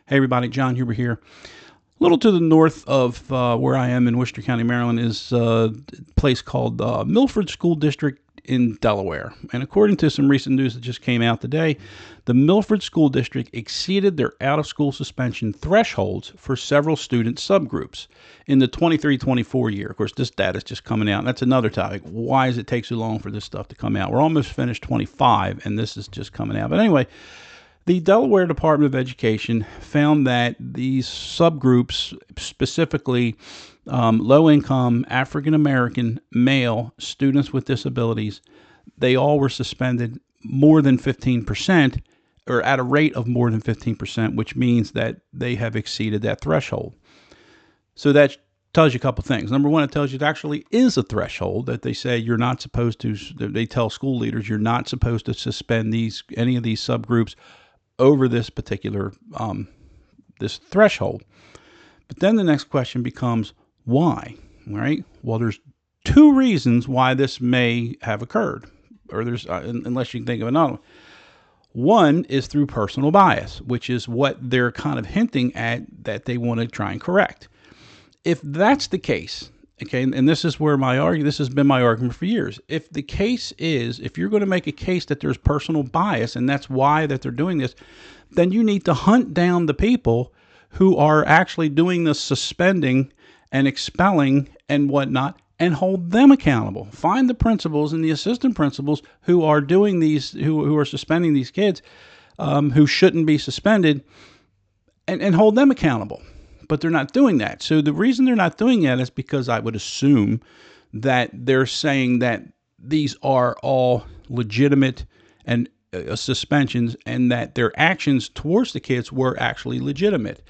Hey everybody, John Huber here. A little to the north of where I am in Worcester County, Maryland, is a place called Milford School District in Delaware. And according to some recent news that just came out today, the Milford School District exceeded their out-of-school suspension thresholds for several student subgroups in the 23-24 year. Of course, this data is just coming out. And that's another topic. Why does it take so long for this stuff to come out? We're almost finished 25, and this is just coming out. But anyway, the Delaware Department of Education found that these subgroups, specifically low-income, African-American, male students with disabilities, they all were suspended more than 15%, or at a rate of more than 15%, which means that they have exceeded that threshold. So that tells you a couple things. Number one, it tells you it actually is a threshold that they say you're not supposed to. They tell school leaders you're not supposed to suspend any of these subgroups over this particular this threshold. But then the next question becomes why, right? Well, there's two reasons why this may have occurred, or there's unless you can think of another one. One is through personal bias, which is what they're kind of hinting at that they want to try and correct. If that's the case, okay, and this is where this has been my argument for years. If the case is, if you're going to make a case that there's personal bias and that's why that they're doing this, then you need to hunt down the people who are actually doing the suspending and expelling and whatnot and hold them accountable. Find the principals and the assistant principals who are doing these, who are suspending these kids who shouldn't be suspended and hold them accountable. But they're not doing that. So the reason they're not doing that is because I would assume that they're saying that these are all legitimate and suspensions and that their actions towards the kids were actually legitimate.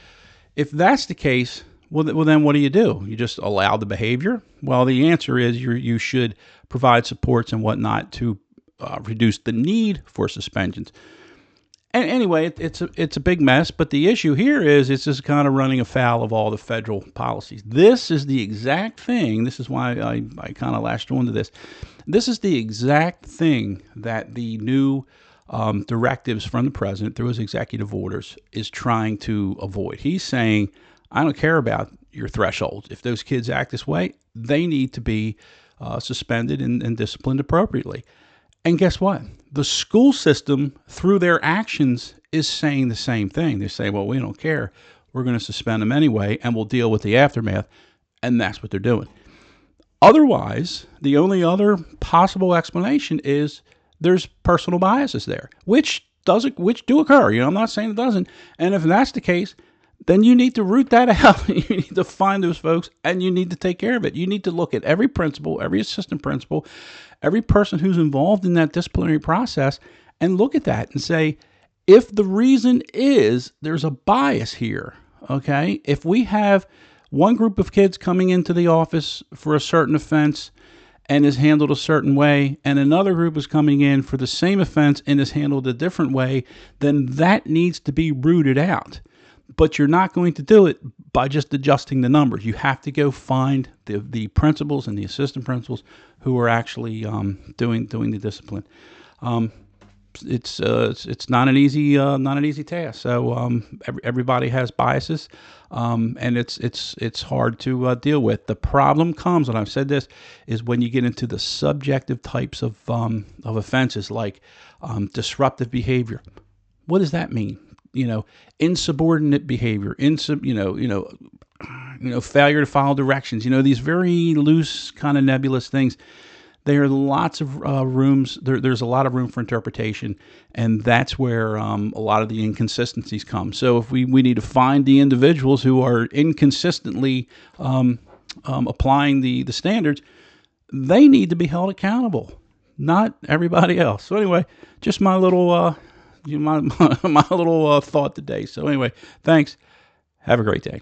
If that's the case, well then what do? You just allow the behavior? Well, the answer is you should provide supports and whatnot to reduce the need for suspensions. And anyway, it's a big mess, but the issue here is it's just kind of running afoul of all the federal policies. This is the exact thing. This is why I kind of latched onto this. This is the exact thing that the new directives from the president through his executive orders is trying to avoid. He's saying, I don't care about your thresholds. If those kids act this way, they need to be suspended and disciplined appropriately. And guess what? The school system, through their actions, is saying the same thing. They say, well, we don't care. We're going to suspend them anyway, and we'll deal with the aftermath. And that's what they're doing. Otherwise, the only other possible explanation is there's personal biases there, which do occur. I'm not saying it doesn't. And if that's the case, then you need to root that out. You need to find those folks, and you need to take care of it. You need to look at every principal, every assistant principal, every person who's involved in that disciplinary process, and look at that and say, if the reason is there's a bias here, okay? If we have one group of kids coming into the office for a certain offense and is handled a certain way, and another group is coming in for the same offense and is handled a different way, then that needs to be rooted out. But you're not going to do it by just adjusting the numbers. You have to go find the principals and the assistant principals who are actually doing the discipline. It's not an easy task. So everybody has biases, and it's hard to deal with. The problem comes, and I've said this, is when you get into the subjective types of offenses like disruptive behavior. What does that mean? Insubordinate behavior, failure to follow directions, these very loose kind of nebulous things. There are lots of rooms. There's a lot of room for interpretation, and that's where a lot of the inconsistencies come. So if we need to find the individuals who are inconsistently applying the standards, they need to be held accountable, not everybody else. So anyway, just my little my little thought today. So anyway, thanks. Have a great day.